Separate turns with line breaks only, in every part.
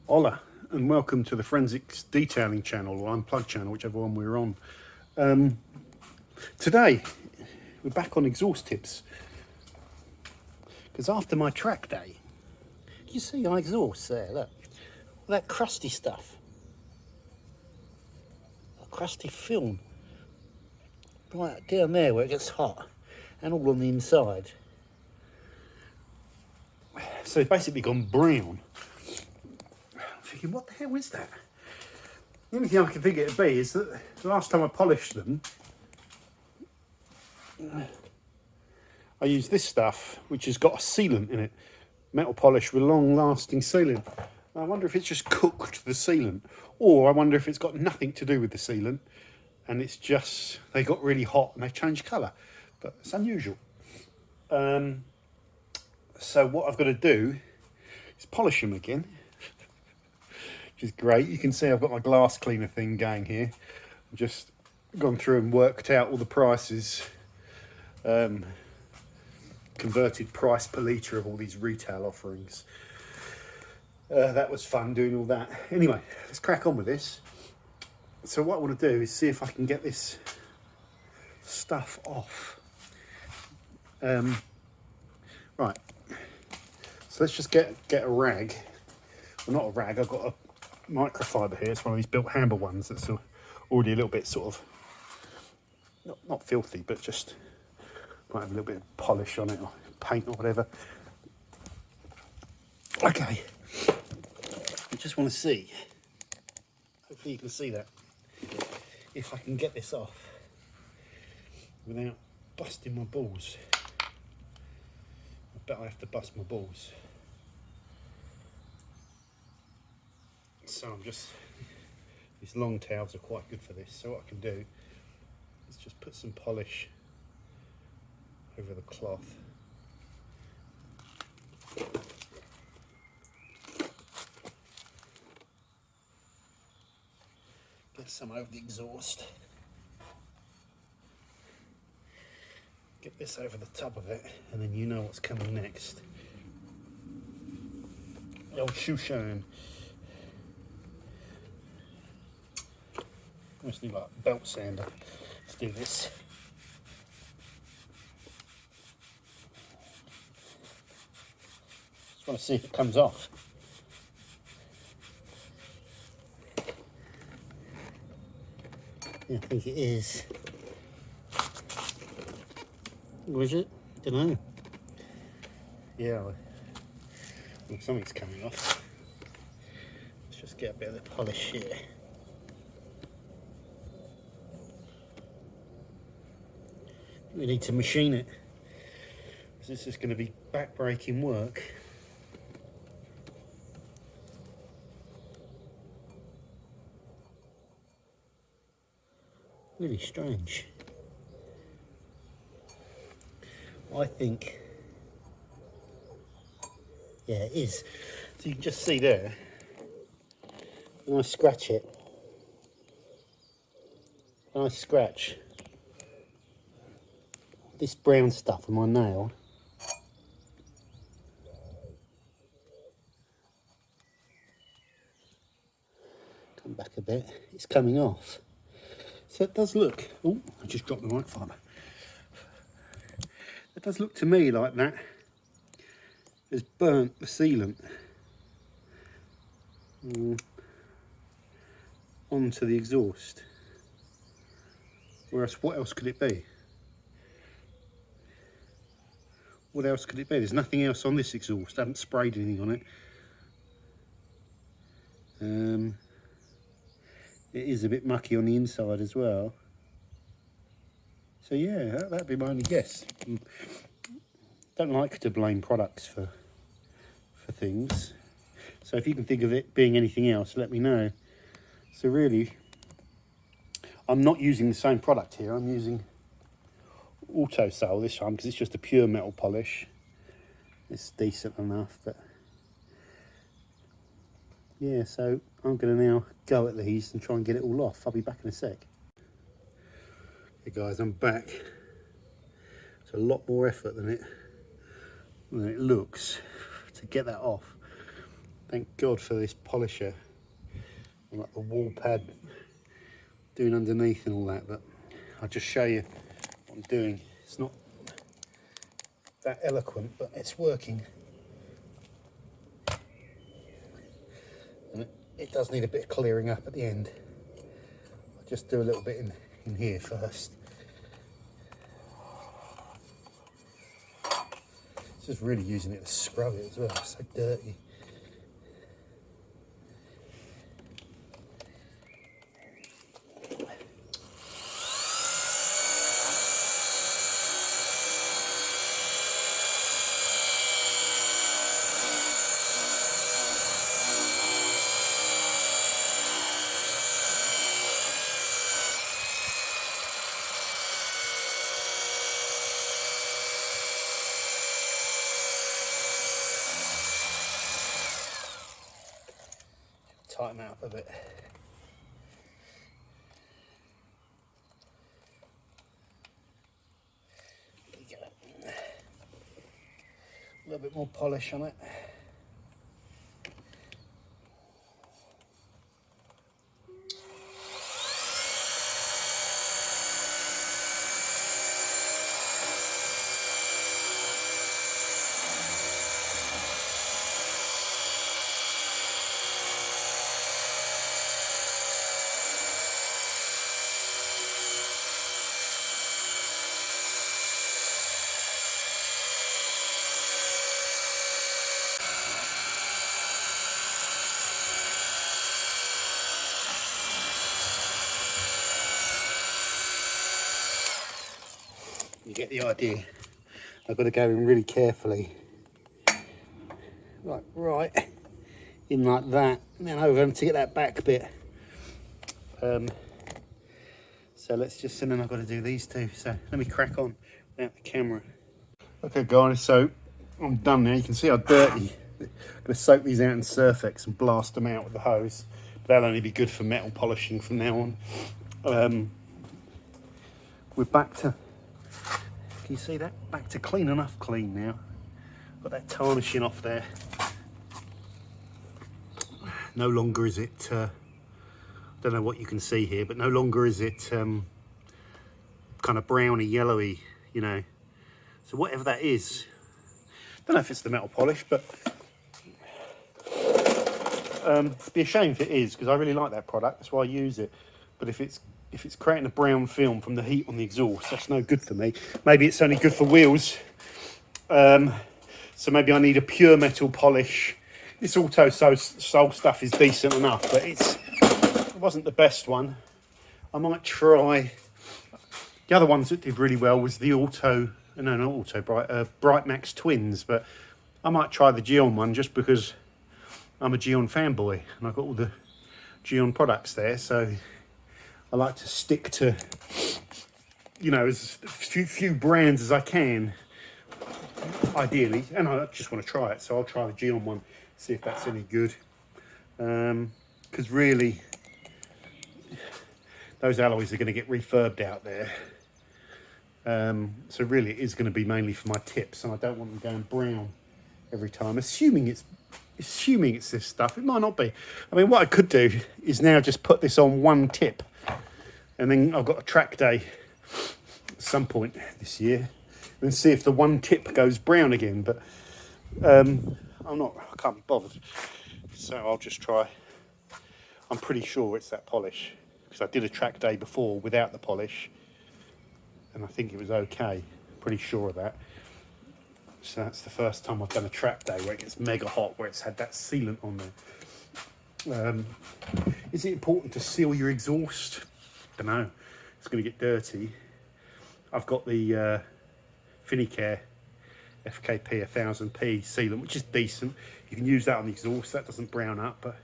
Hola and welcome to the Forensics Detailing channel or Unplugged channel, whichever one we're on. Today we're back on exhaust tips because after my track day, you see my exhaust there, look, all that crusty stuff, that crusty film right down there where it gets hot and all on the inside. So it's basically gone brown. I'm thinking, what the hell is that? The only thing I can think it'd be is that the last time I polished them, I used this stuff, which has got a sealant in it, metal polish with long-lasting sealant. I wonder if it's just cooked the sealant, or I wonder if it's got nothing to do with the sealant, and it's just they got really hot and they changed colour. But it's unusual. So what I've got to do is polish them again, which is great. You can see I've got my glass cleaner thing going here. I've just gone through and worked out all the prices, converted price per litre of all these retail offerings. That was fun doing all that. Anyway, let's crack on with this. So what I want to do is see if I can get this stuff off. Right, so let's just get a rag. Well, not a rag, I've got a microfiber here. It's one of these built hammer ones that's already a little bit sort of, not filthy, but just might have a little bit of polish on it or paint or whatever. Okay, I just want to see, hopefully you can see that, if I can get this off without busting my balls. I bet I have to bust my balls. So I'm just, these long tails are quite good for this. So what I can do is just put some polish over the cloth. Get some over the exhaust. Get this over the top of it, and then you know what's coming next. The old shoe shine. Almost need like a belt sander. Let's do this. Just want to see if it comes off. Yeah, I think it is. Or is it? Don't know. Yeah, well, something's coming off. Let's just get a bit of the polish here. We need to machine it, because this is going to be back-breaking work. Really strange. I think, yeah, it is. So you can just see there, when I scratch it, when I scratch this brown stuff on my nail, come back a bit, it's coming off. So it does look, oh, I just dropped the microfiber. It does look to me like that has burnt the sealant onto the exhaust. Whereas what else could it be? What else could it be? There's nothing else on this exhaust. I haven't sprayed anything on it. It is a bit mucky on the inside as well. So yeah, that'd be my only guess. Don't like to blame products for things. So if you can think of it being anything else, let me know. So really, I'm not using the same product here. I'm using Auto Sale this time because it's just a pure metal polish. It's decent enough, but yeah, so I'm going to now go at these and try and get it all off. I'll be back in a sec. Hey guys, I'm back. It's a lot more effort than it looks to get that off. Thank God for this polisher. And like the wall pad doing underneath and all that, but I'll just show you what I'm doing. It's not that eloquent, but it's working. And it does need a bit of clearing up at the end. I'll just do a little bit in here first. Just really using it to scrub it as well. It's so dirty. Tighten that up a bit. A little bit more polish on it. You get the idea. I've got to go in really carefully. Right in like that, and then over to get that back bit. So let's just, and then I've got to do these two. So let me crack on without the camera. Okay guys, so I'm done now. You can see how dirty. I'm going to soak these out in Surfex and blast them out with the hose. But that'll only be good for metal polishing from now on. We're back to, can you see that? Back to clean enough clean now. Got that tarnishing off there. No longer is it, don't know what you can see here, but no longer is it kind of browny, yellowy, you know. So whatever that is, don't know if it's the metal polish, but it'd be a shame if it is, because I really like that product. That's why I use it. But if it's creating a brown film from the heat on the exhaust, that's no good for me. Maybe it's only good for wheels. So maybe I need a pure metal polish. This Auto Sol stuff is decent enough, but it wasn't the best one. I might try. The other ones that did really well was the Bright Max Twins, but I might try the Geon one just because I'm a Geon fanboy and I've got all the Geon products there. So I like to stick to, you know, as few brands as I can, ideally, and I just want to try it. So I'll try the Geon one, see if that's any good. Because really, those alloys are going to get refurbed out there. So really it is going to be mainly for my tips, and I don't want them going brown every time, assuming it's this stuff. It might not be. I mean, what I could do is now just put this on one tip, and then I've got a track day at some point this year and see if the one tip goes brown again, but I can't be bothered, so I'll just try. I'm pretty sure it's that polish, because I did a track day before without the polish and I think it was okay. Pretty sure of that. So that's the first time I've done a track day where it gets mega hot, where it's had that sealant on there. Is it important to seal your exhaust? Don't know. It's going to get dirty. I've got the Finicare FKP 1000p sealant, which is decent. You can use that on the exhaust. That doesn't brown up, but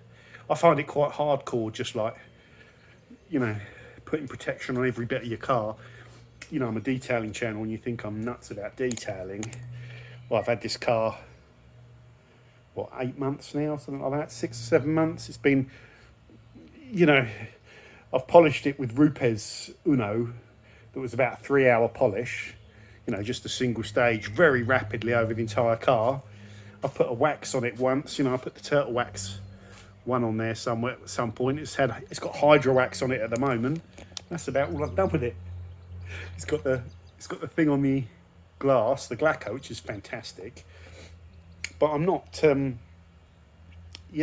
I find it quite hardcore, just like, you know, putting protection on every bit of your car. You know, I'm a detailing channel, and you think I'm nuts about detailing. Well, I've had this car, what, 8 months now, something like that, 6 or 7 months. It's been, you know, I've polished it with Rupes Uno. That was about a 3-hour polish, you know, just a single stage, very rapidly over the entire car. I put a wax on it once, you know, I put the turtle wax one on there somewhere at some point. It's got hydro wax on it at the moment. That's about all I've done with it. It's got the thing on the glass, the Glacco, which is fantastic. But I'm not, you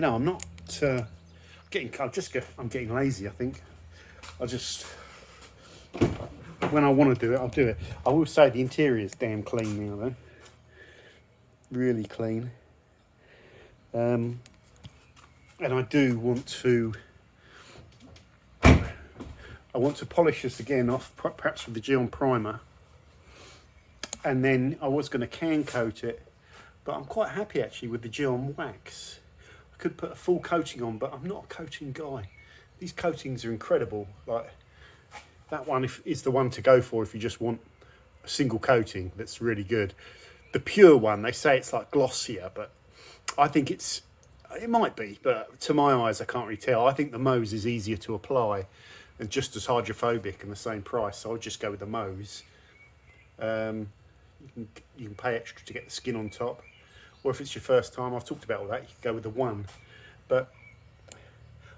know, I'm not I'm getting lazy. I think I just, when I want to do it, I'll do it. I will say the interior is damn clean now, though. Really clean. And I do want to. I want to polish this again off, perhaps with the Geon primer. And then I was going to can coat it, but I'm quite happy actually with the Geon wax. I could put a full coating on, but I'm not a coating guy. These coatings are incredible. Like that one is the one to go for if you just want a single coating that's really good. The pure one, they say it's like glossier, but I think it might be, but to my eyes, I can't really tell. I think the Mohs is easier to apply and just as hydrophobic and the same price, so I'll just go with the Mohs. You can pay extra to get the skin on top, or if it's your first time, I've talked about all that, you can go with the one. But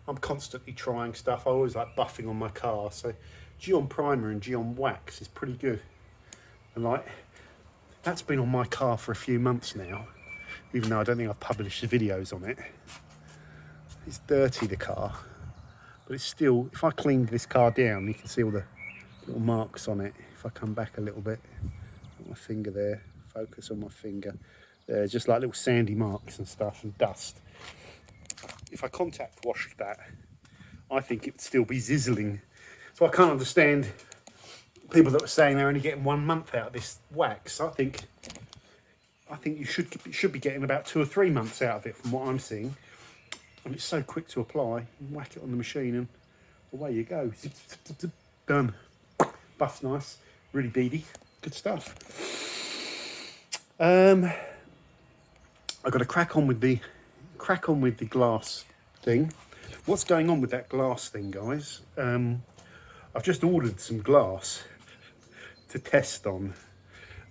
I'm constantly trying stuff. I always like buffing on my car, so Geon primer and Geon wax is pretty good. And like, that's been on my car for a few months now, even though I don't think I've published the videos on it. It's dirty, the car, but it's still, if I cleaned this car down, you can see all the little marks on it. If I come back a little bit, got my finger there, focus on my finger. There, just like little sandy marks and stuff and dust. If I contact washed that, I think it would still be sizzling. So I can't understand people that were saying they're only getting 1 month out of this wax. I think you should be getting about 2 or 3 months out of it from what I'm seeing. And it's so quick to apply. You whack it on the machine and away you go. Zip, zip, zip, zip. Done. Buff's nice, really beady, good stuff. I've got to crack on with the glass thing. What's going on with that glass thing, guys? I've just ordered some glass to test on.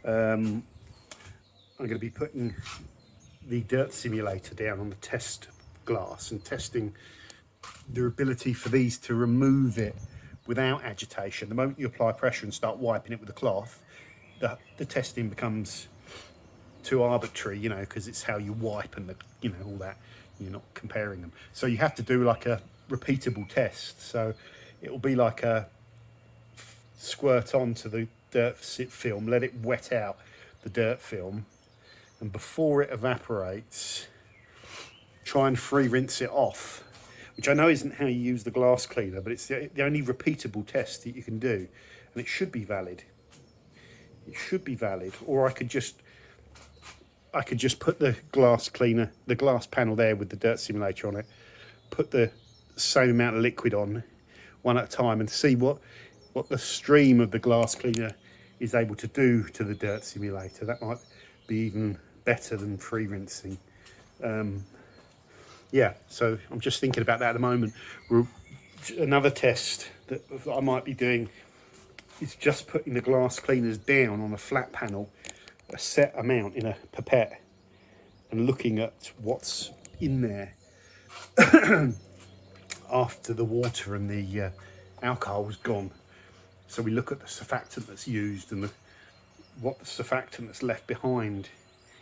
I'm going to be putting the dirt simulator down on the test glass and testing the ability for these to remove it without agitation. The moment you apply pressure and start wiping it with a cloth, the testing becomes too arbitrary, you know, because it's how you wipe and all that. You're not comparing them, so you have to do like a repeatable test. So it will be like a squirt onto the dirt film, let it wet out the dirt film, and before it evaporates, try and free rinse it off, which I know isn't how you use the glass cleaner, but it's the only repeatable test that you can do, and it should be valid. It should be valid. Or I could just put the glass cleaner, the glass panel there with the dirt simulator on it, put the same amount of liquid on one at a time and see what the stream of the glass cleaner is able to do to the dirt simulator. That might be even better than free rinsing. Yeah, so I'm just thinking about that at the moment. Another test that I might be doing is just putting the glass cleaners down on a flat panel, a set amount in a pipette, and looking at what's in there after the water and the alcohol's gone. So we look at the surfactant that's used and what the surfactant that's left behind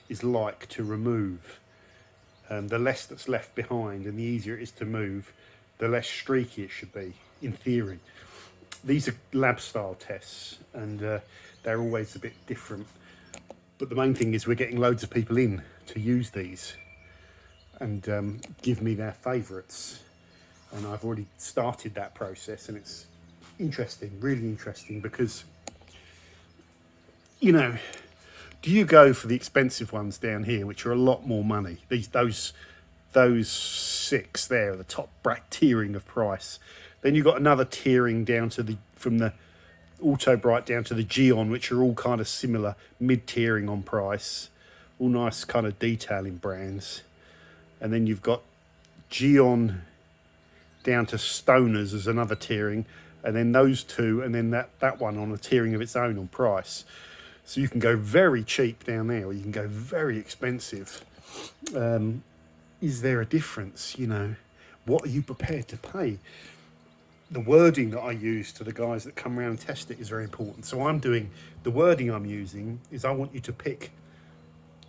is like to remove. The less that's left behind and the easier it is to move, the less streaky it should be, in theory. These are lab style tests, and they're always a bit different. But the main thing is we're getting loads of people in to use these and give me their favourites. And I've already started that process, and it's interesting, really interesting, because, you know, do you go for the expensive ones down here, which are a lot more money? Those 6 there are the top tiering of price. Then you've got another tiering down to from the Auto Bright down to the Geon, which are all kind of similar, mid-tiering on price, all nice kind of detailing brands. And then you've got Geon down to Stoners as another tiering, and then those two, and then that one on a tiering of its own on price. So you can go very cheap down there, or you can go very expensive. Is there a difference? You know, what are you prepared to pay? The wording that I use to the guys that come around and test it is very important. So the wording I'm using is I want you to pick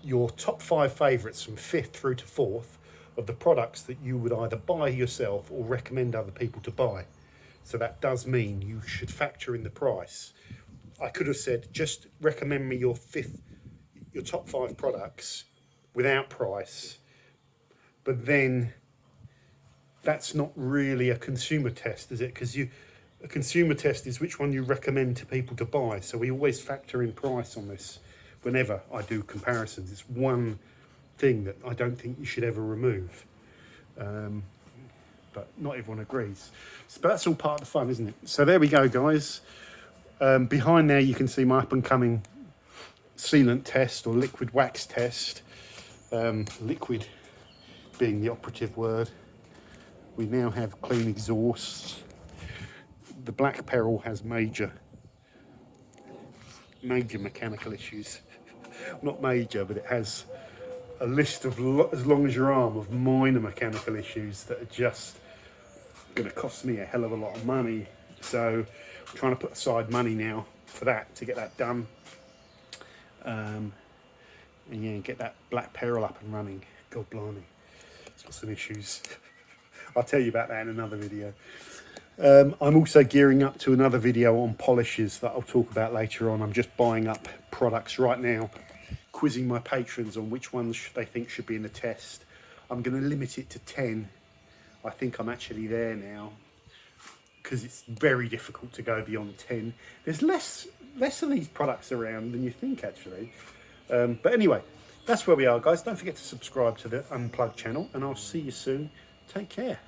your top 5 favourites from 5th through to 4th of the products that you would either buy yourself or recommend other people to buy. So that does mean you should factor in the price. I could have said, just recommend me your top 5 products without price, but then that's not really a consumer test, is it? Because a consumer test is which one you recommend to people to buy. So we always factor in price on this whenever I do comparisons. It's one thing that I don't think you should ever remove. But not everyone agrees. But that's all part of the fun, isn't it? So there we go, guys. Behind there you can see my up and coming sealant test or liquid wax test. Liquid being the operative word. We now have clean exhausts. The Black Peril has major mechanical issues. Not major, but it has a list of as long as your arm of minor mechanical issues that are just going to cost me a hell of a lot of money. So I'm trying to put aside money now for that, to get that done. And yeah, get that Black Peril up and running. God blimey, it's got some issues. I'll tell you about that in another video. I'm also gearing up to another video on polishes that I'll talk about later on. I'm just buying up products right now, quizzing my patrons on which ones they think should be in the test. I'm going to limit it to 10. I think I'm actually there now, because it's very difficult to go beyond 10. There's less of these products around than you think, actually. But anyway, that's where we are, guys. Don't forget to subscribe to the Unplugged channel, and I'll see you soon. Take care.